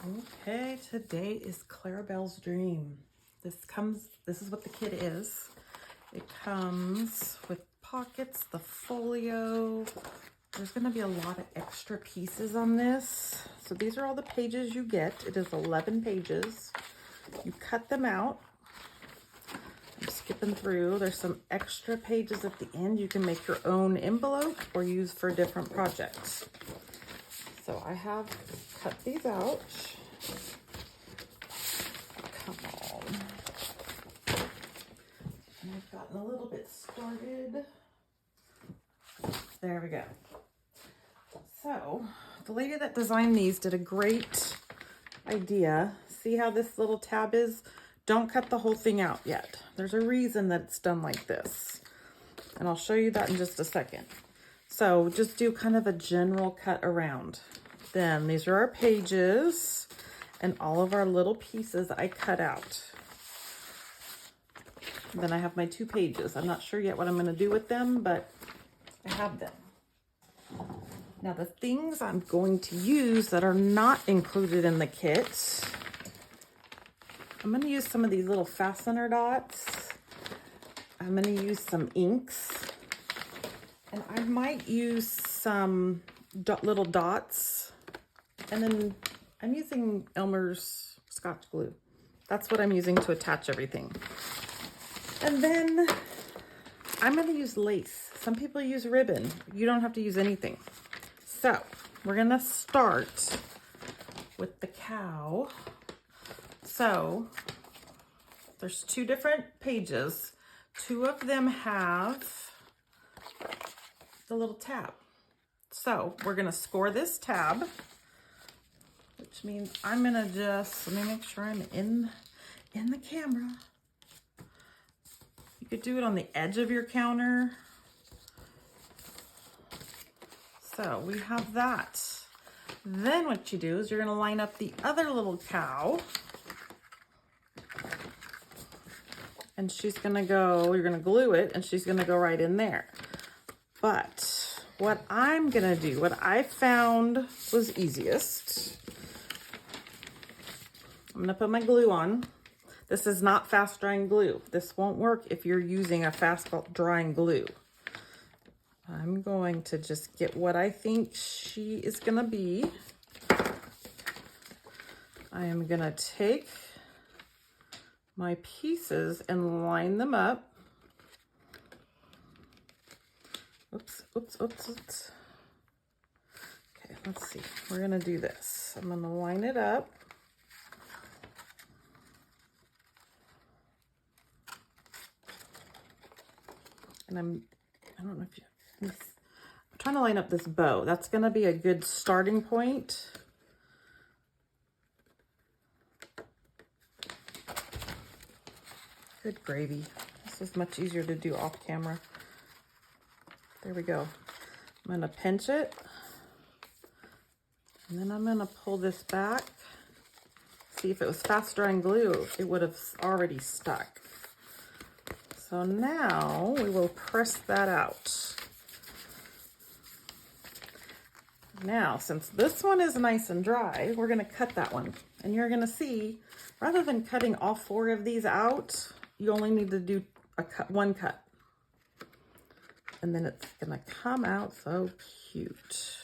Okay, today is Clarabelle's dream. This is what the kit is. It comes with pockets, the folio. There's gonna be a lot of extra pieces on this. So these are all the pages you get. It is 11 pages. You cut them out. I'm skipping through. There's some extra pages at the end. You can make your own envelope or use for different projects. So I have cut these out. Come on. And I've gotten a little bit started. There we go. So the lady that designed these did a great idea. See how this little tab is? Don't cut the whole thing out yet. There's a reason that it's done like this. And I'll show you that in just a second. So just do kind of a general cut around. Then these are our pages and all of our little pieces I cut out. And then I have my 2 pages. I'm not sure yet what I'm going to do with them, but I have them. Now the things I'm going to use that are not included in the kit, I'm going to use some of these little fastener dots. I'm going to use some inks. And I might use some little dots. And then I'm using Elmer's Scotch glue. That's what I'm using to attach everything. And then I'm going to use lace. Some people use ribbon. You don't have to use anything. So we're going to start with the cow. So there's 2 different pages. 2 of them have the little tab. So we're going to score this tab, which means I'm going to just, let me make sure I'm in the camera. You could do it on the edge of your counter. So we have that. Then what you do is you're going to line up the other little cow. And she's going to go, you're going to glue it, and she's going to go right in there. But what I'm going to do, what I found was easiest, I'm going to put my glue on. This is not fast drying glue. This won't work if you're using a fast drying glue. I'm going to just get what I think she is going to be. I am going to take my pieces and line them up. Oops. Okay, let's see. We're going to do this. I'm going to line it up. And I don't know if I'm trying to line up this bow. That's going to be a good starting point. Good gravy. This is much easier to do off camera. There we go. I'm going to pinch it. And then I'm going to pull this back. See, if it was fast drying glue, it would have already stuck. So now we will press that out. Now, since this one is nice and dry, we're going to cut that one. And you're going to see, rather than cutting all 4 of these out, you only need to do one cut. And then it's going to come out so cute.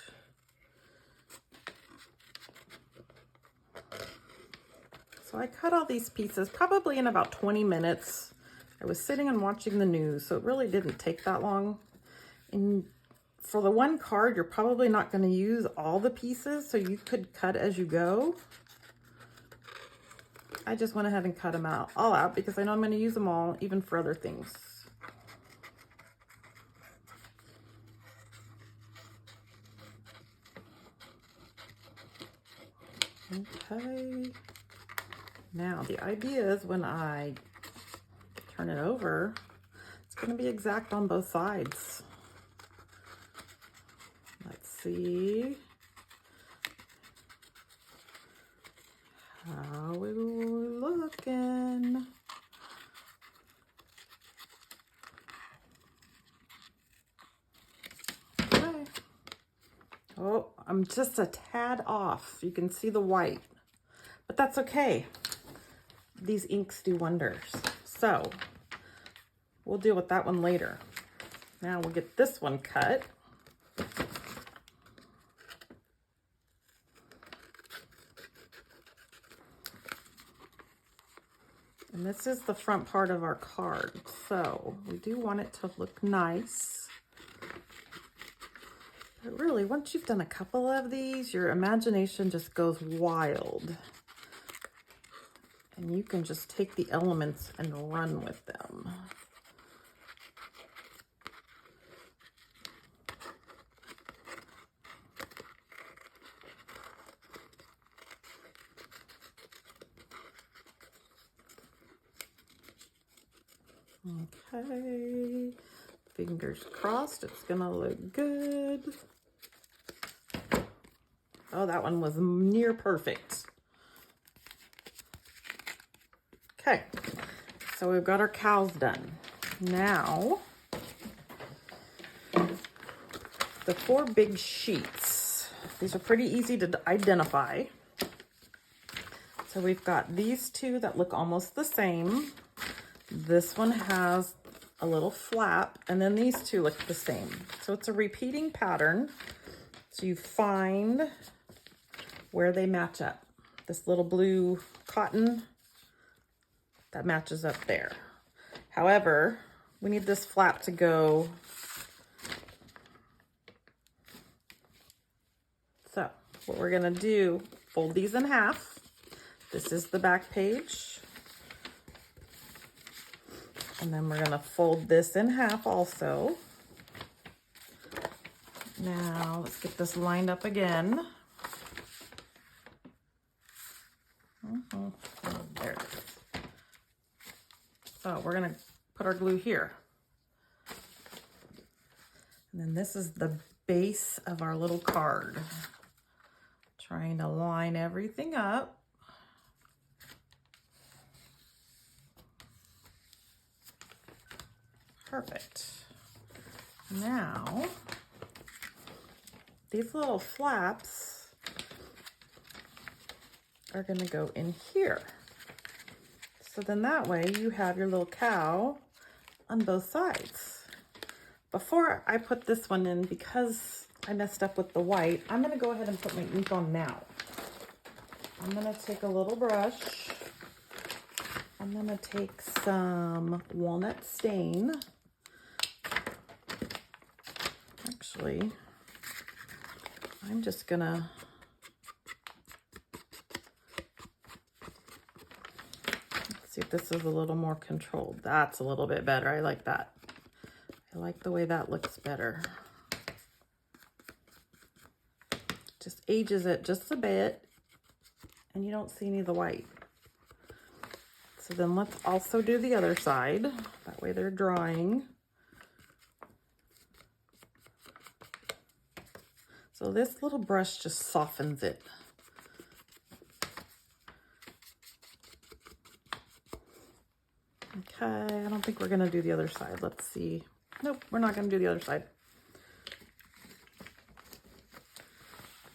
So I cut all these pieces probably in about 20 minutes. I was sitting and watching the news, so it really didn't take that long. And for the one card, you're probably not going to use all the pieces, so you could cut as you go. I just went ahead and cut them all out because I know I'm going to use them all, even for other things. Okay. Now, the idea is when I turn it over, it's going to be exact on both sides. Let's see how we looking. Okay. Oh, I'm just a tad off. You can see the white. but that's okay. These inks do wonders. So we'll deal with that one later. Now we'll get this one cut. And this is the front part of our card. So we do want it to look nice. But really, once you've done a couple of these, your imagination just goes wild. And you can just take the elements and run with them. Okay, fingers crossed, it's gonna look good. Oh, that one was near perfect. Okay, so we've got our cows done. Now, the 4 big sheets. These are pretty easy to identify. So we've got these 2 that look almost the same. This one has a little flap, and then these 2 look the same. So it's a repeating pattern. So you find where they match up. This little blue cotton, that matches up there. However, we need this flap to go. So what we're gonna do, fold these in half. This is the back page. And then we're gonna fold this in half also. Now let's get this lined up again. Oh, there it is. So we're gonna put our glue here. And then this is the base of our little card. Trying to line everything up. Perfect. Now, these little flaps are gonna go in here. So then that way you have your little cow on both sides. Before I put this one in, because I messed up with the white, I'm gonna go ahead and put my ink on now. I'm gonna take a little brush. I'm gonna take some walnut stain. Actually, I'm just gonna see if this is a little more controlled. That's a little bit better. I like that. I like the way that looks better. Just ages it just a bit, and you don't see any of the white. So then let's also do the other side. That way they're drying. So this little brush just softens it. Okay, I don't think we're gonna do the other side. Let's see. Nope, we're not gonna do the other side.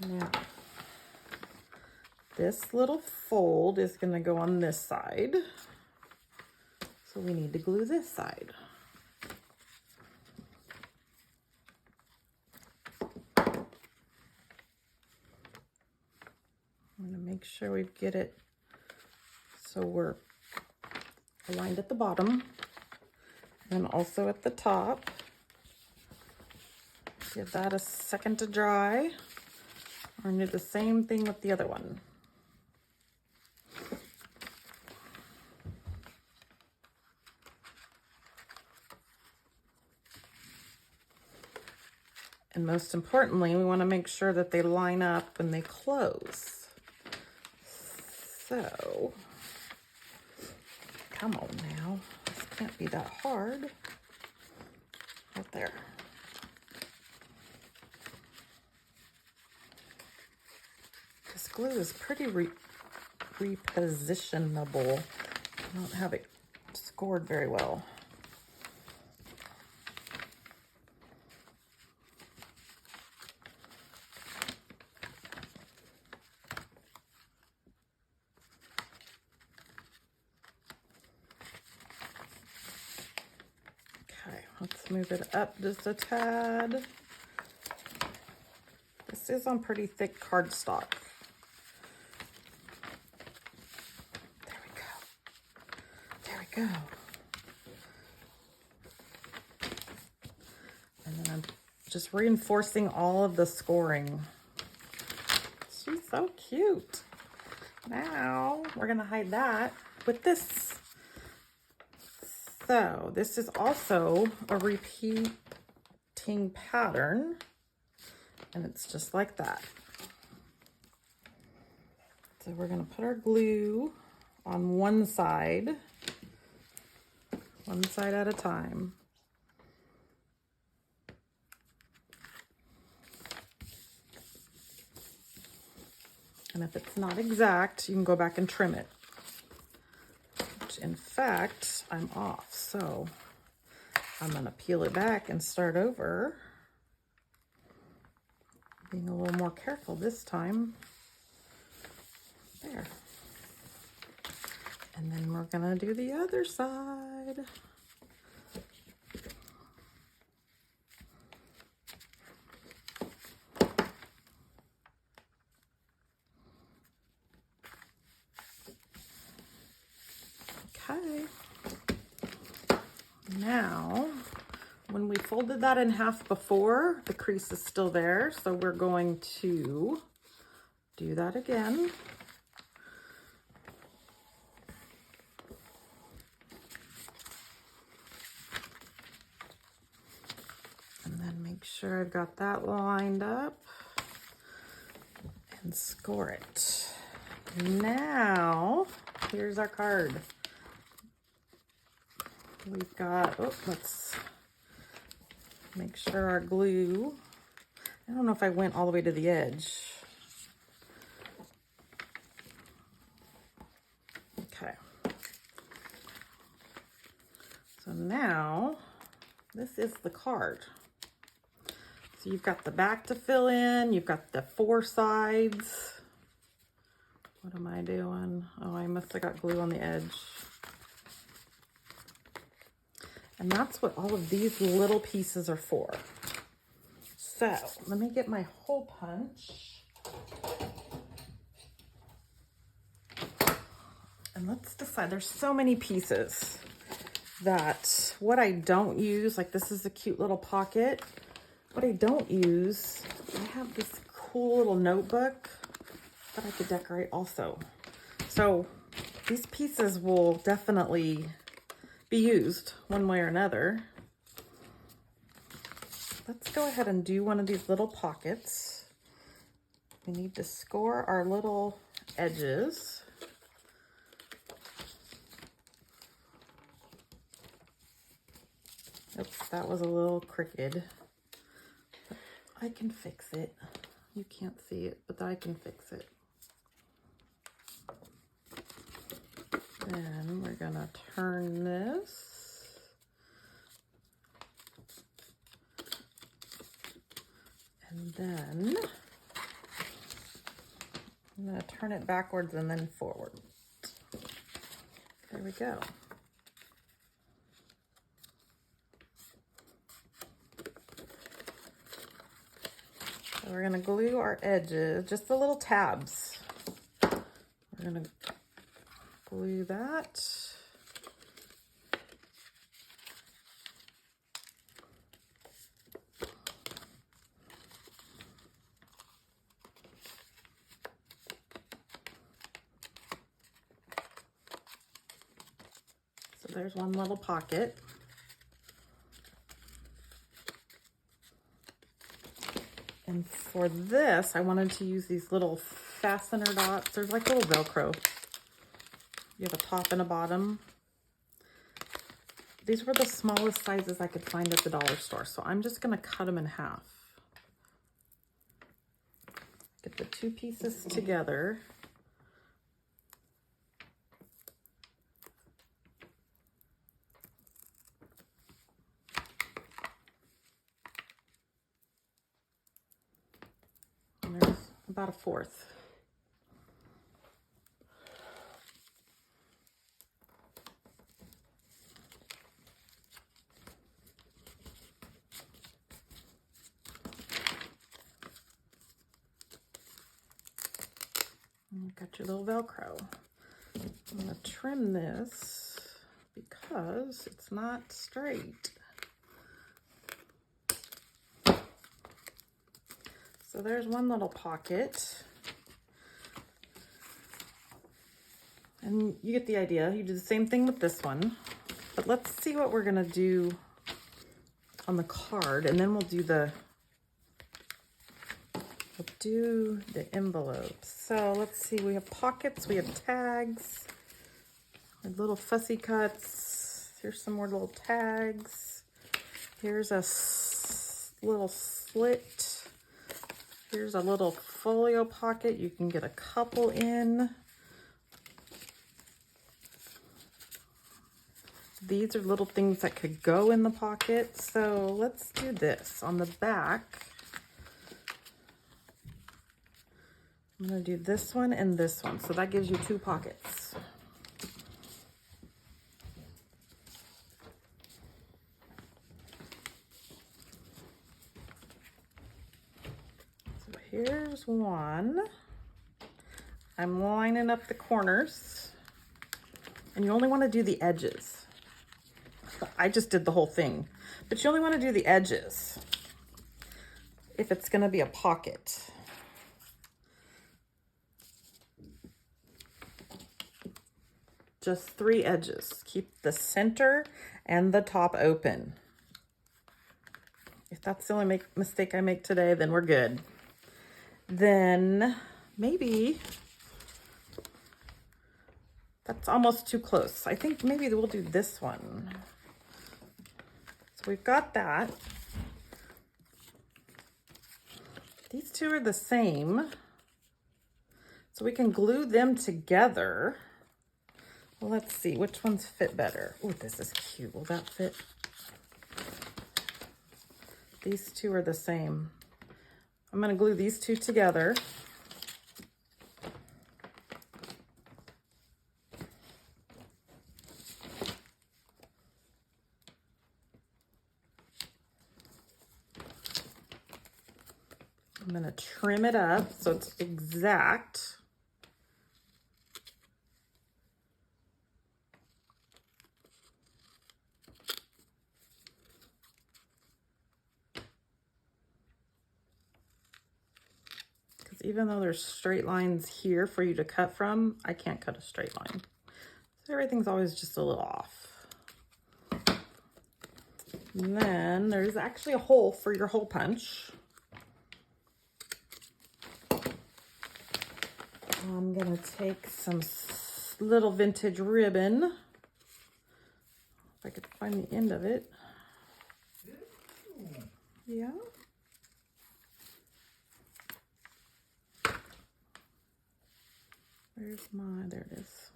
Now, this little fold is gonna go on this side. So we need to glue this side. I'm gonna make sure we get it so we're aligned at the bottom and also at the top. Give that a second to dry. We're gonna do the same thing with the other one. And most importantly, we want to make sure that they line up when they close. So, come on now. This can't be that hard. Right there. This glue is pretty repositionable. I don't have it scored very well. Let's move it up just a tad. This is on pretty thick cardstock. There we go. There we go. And then I'm just reinforcing all of the scoring. She's so cute. Now we're gonna hide that with this. So this is also a repeating pattern, and it's just like that. So we're gonna put our glue on one side at a time. And if it's not exact, you can go back and trim it. Which, in fact, I'm off. So I'm gonna peel it back and start over. Being a little more careful this time. There. And then we're gonna do the other side. Okay. Now, when we folded that in half before, the crease is still there, so we're going to do that again. And then make sure I've got that lined up and score it. Now, here's our card. We've got, oh, let's make sure our glue, I don't know if I went all the way to the edge. Okay. So now, this is the card. So you've got the back to fill in, you've got the four sides. What am I doing? Oh, I must have got glue on the edge. And that's what all of these little pieces are for. So let me get my hole punch. And let's decide, there's so many pieces that what I don't use, like this is a cute little pocket. What I don't use, I have this cool little notebook that I could decorate also. So these pieces will definitely be used one way or another. Let's go ahead and do one of these little pockets. We need to score our little edges. Oops, that was a little crooked. I can fix it. You can't see it, but I can fix it. Then we're gonna turn this. And then I'm gonna turn it backwards and then forward. There we go. So we're gonna glue our edges, just the little tabs. We're gonna glue that. So there's one little pocket. And for this, I wanted to use these little fastener dots. There's like little Velcro. You have a top and a bottom. These were the smallest sizes I could find at the dollar store, so I'm just gonna cut them in half. Get the two pieces together. And there's about a fourth. And you've got your little Velcro. I'm gonna trim this because it's not straight. So there's one little pocket. And you get the idea. You do the same thing with this one. But let's see what we're gonna do on the card, and then we'll do the envelopes. So let's see, we have pockets, we have tags, little fussy cuts. Here's some more little tags. Here's a little slit. Here's a little folio pocket. You can get a couple in. These are little things that could go in the pocket. So let's do this. On the back, I'm gonna do this one and this one. So that gives you 2 pockets. So here's one. I'm lining up the corners, and you only wanna do the edges. I just did the whole thing, but you only want to do the edges if it's going to be a pocket. Just 3 edges. Keep the center and the top open. If that's the only mistake I make today, then we're good. Then maybe that's almost too close. I think maybe we'll do this one. We've got that. These 2 are the same. So we can glue them together. Well, let's see which ones fit better. Oh, this is cute. Will that fit? These 2 are the same. I'm going to glue these 2 together. I'm going to trim it up so it's exact. Because even though there's straight lines here for you to cut from, I can't cut a straight line. So everything's always just a little off. And then there's actually a hole for your hole punch. I'm gonna take some little vintage ribbon, if I could find the end of it. Yeah. There it is.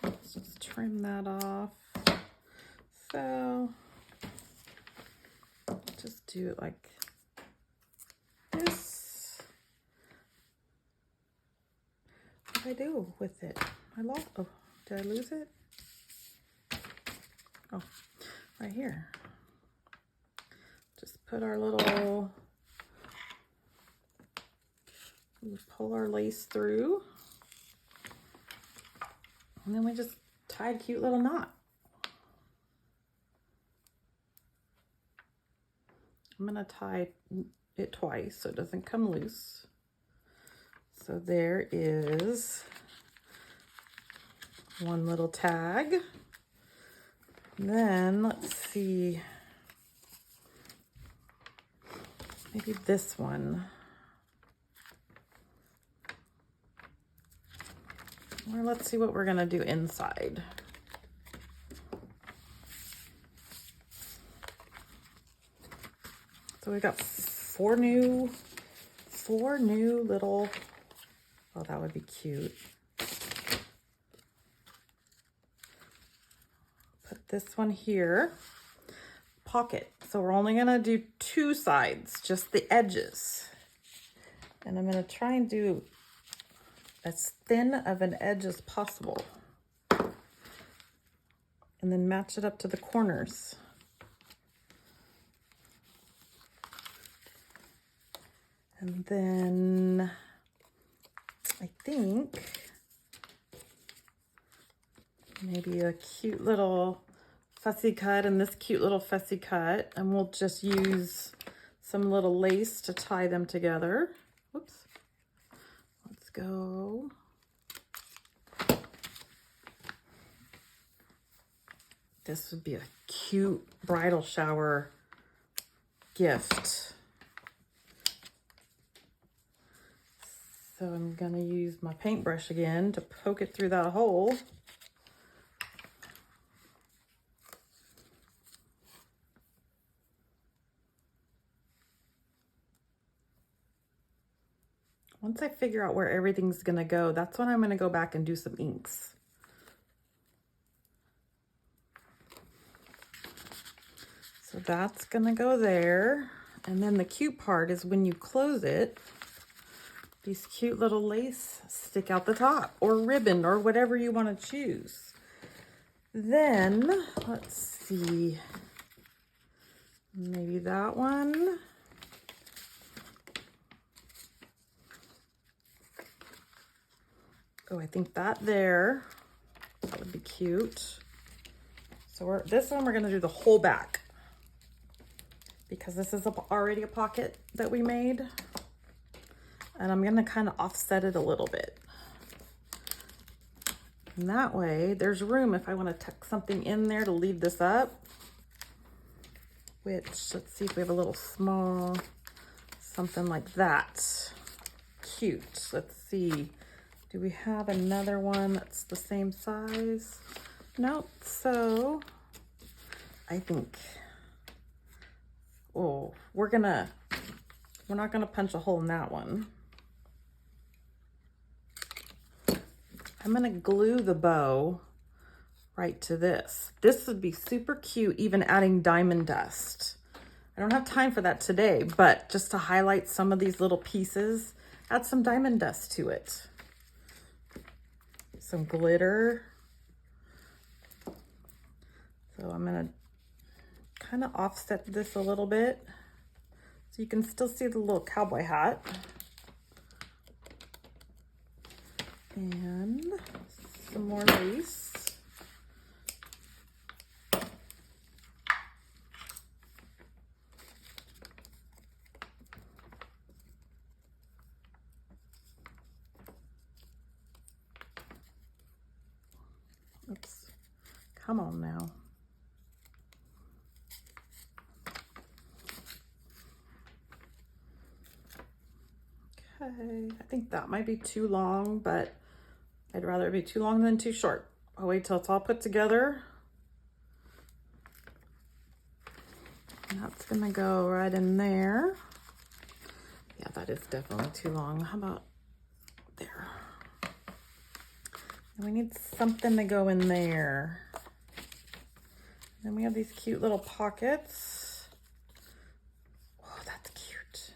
Let's just trim that off. So, just do it like this. What did I do with it? I lost, oh, did I lose it? Oh, right here. Just put our little, we pull our lace through, and then we just tie a cute little knot. I'm gonna tie it twice so it doesn't come loose. So there is one little tag. Then let's see, maybe this one. Or let's see what we're gonna do inside. So we got four new little, oh, that would be cute. Put this one here. Pocket. So we're only gonna do two sides, just the edges. And I'm gonna try and do as thin of an edge as possible. And then match it up to the corners. And then I think maybe a cute little fussy cut and this cute little fussy cut, and we'll just use some little lace to tie them together. Whoops. Let's go. This would be a cute bridal shower gift. So I'm gonna use my paintbrush again to poke it through that hole. Once I figure out where everything's gonna go, that's when I'm gonna go back and do some inks. So that's gonna go there. And then the cute part is when you close it, these cute little lace stick out the top, or ribbon, or whatever you want to choose. Then, let's see, maybe that one. Oh, I think that there, that would be cute. So this one we're gonna do the whole back, because this is already a pocket that we made. And I'm gonna kind of offset it a little bit. And that way there's room if I wanna tuck something in there to leave this up. Which, let's see if we have a little small, something like that. Cute, let's see. Do we have another one that's the same size? Nope, so I think, oh, we're not gonna punch a hole in that one. I'm gonna glue the bow right to this. This would be super cute, even adding diamond dust. I don't have time for that today, but just to highlight some of these little pieces, add some diamond dust to it. Some glitter. So I'm gonna kind of offset this a little bit so you can still see the little cowboy hat. And some more lace. Oops, come on now. Okay, I think that might be too long, but I'd rather it be too long than too short. I'll wait till it's all put together. And that's gonna go right in there. Yeah, that is definitely too long. How about there? And we need something to go in there. Then we have these cute little pockets. Oh, that's cute.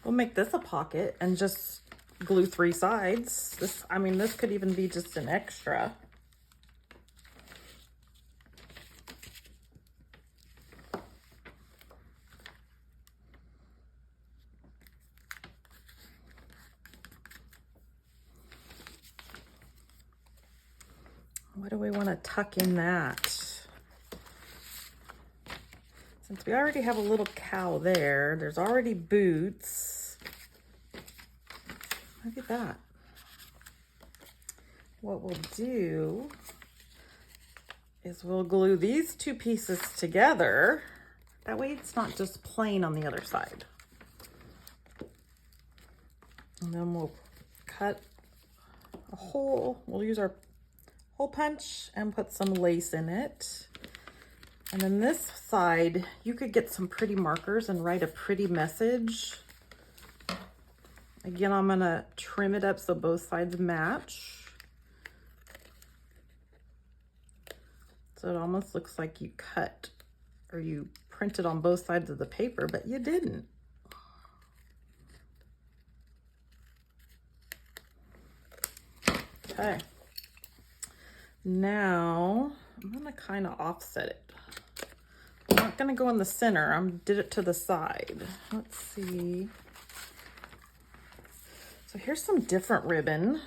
We'll make this a pocket and just glue 3 sides. This, I mean, this could even be just an extra. What do we want to tuck in that? Since we already have a little cow there, there's already boots. Look at that. What we'll do is we'll glue these 2 pieces together. That way it's not just plain on the other side. And then we'll cut a hole. We'll use our hole punch and put some lace in it. And then this side, you could get some pretty markers and write a pretty message. Again, I'm gonna trim it up so both sides match. So it almost looks like you cut or you printed on both sides of the paper, but you didn't. Okay. Now I'm gonna kind of offset it. I not gonna go in the center. I did it to the side. Let's see. So here's some different ribbon.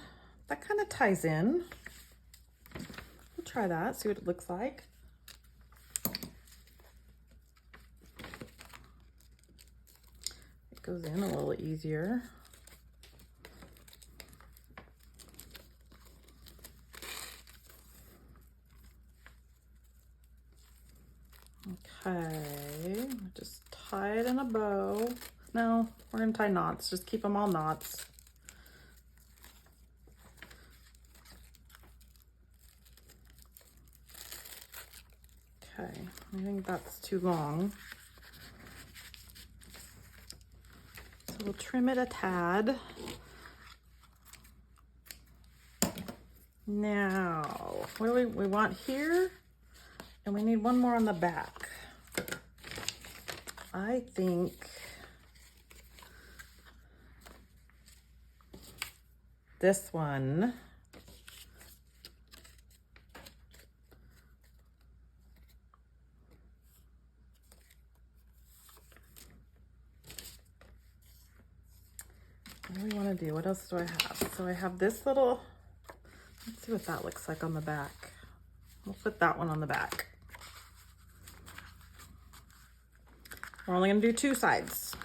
That kind of ties in. We'll try that, see what it looks like. It goes in a little easier. Okay, just tie it in a bow. No, we're gonna tie knots. Just keep them all knots. Okay, I think that's too long. So we'll trim it a tad. Now, what do we want here? And we need one more on the back. I think this one what do we want to do? What else do I have? So I have this little, let's see what that looks like on the back. We'll put that one on the back. We're only going to do 2 sides.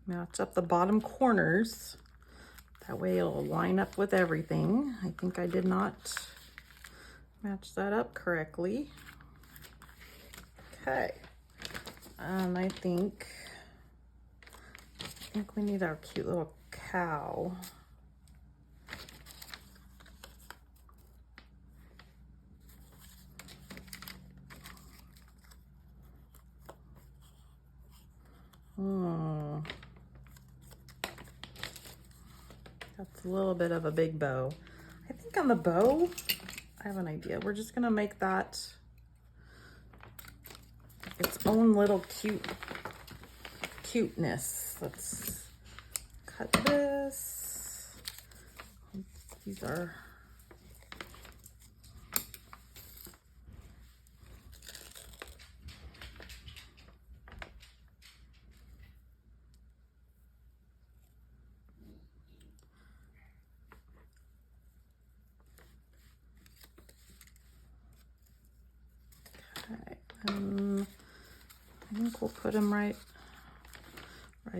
Match up the bottom corners. That way it'll line up with everything. I think I did not match that up correctly. Okay. And I think we need our cute little cow. That's a little bit of a big bow. I think on the bow, I have an idea. We're just gonna make that its own little cuteness. Let's cut this. These are I think we'll put them right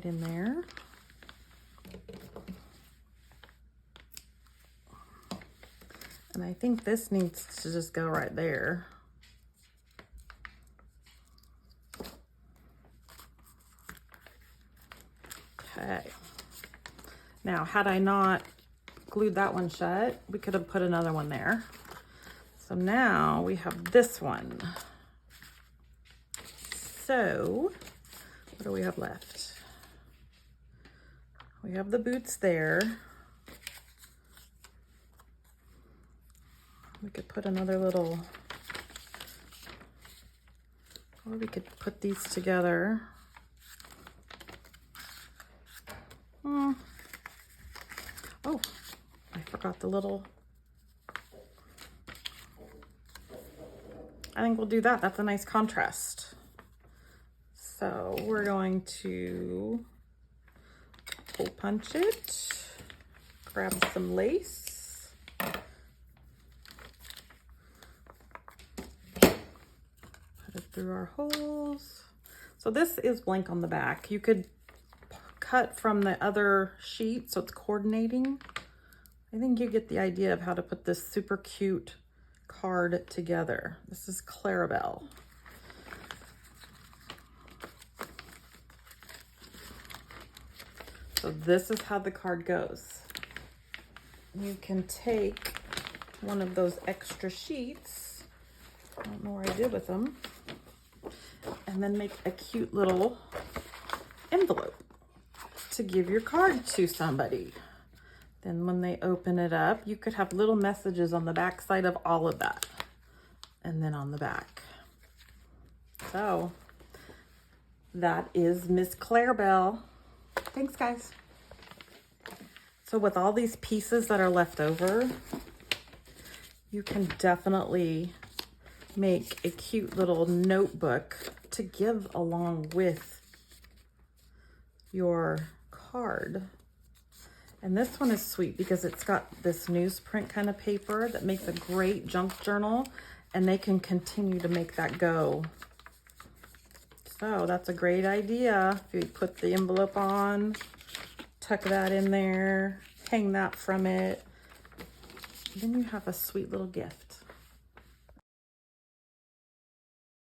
in there. And I think this needs to just go right there. Okay. Now, had I not glued that one shut, we could have put another one there. So now we have this one. So, what do we have left? We have the boots there. We could put another little, or we could put these together. Oh, I forgot the little, I think we'll do that. That's a nice contrast. So we're going to hole punch it, grab some lace, put it through our holes. So this is blank on the back. You could cut from the other sheet so it's coordinating. I think you get the idea of how to put this super cute card together. This is Clarabelle. So this is how the card goes. You can take one of those extra sheets, I don't know what I did with them, and then make a cute little envelope to give your card to somebody. Then when they open it up, you could have little messages on the back side of all of that, and then on the back. So that is Miss Clarabelle. Thanks, guys. So with all these pieces that are left over, you can definitely make a cute little notebook to give along with your card. And this one is sweet because it's got this newsprint kind of paper that makes a great junk journal, and they can continue to make that go. So that's a great idea. If you put the envelope on, tuck that in there, hang that from it, then you have a sweet little gift.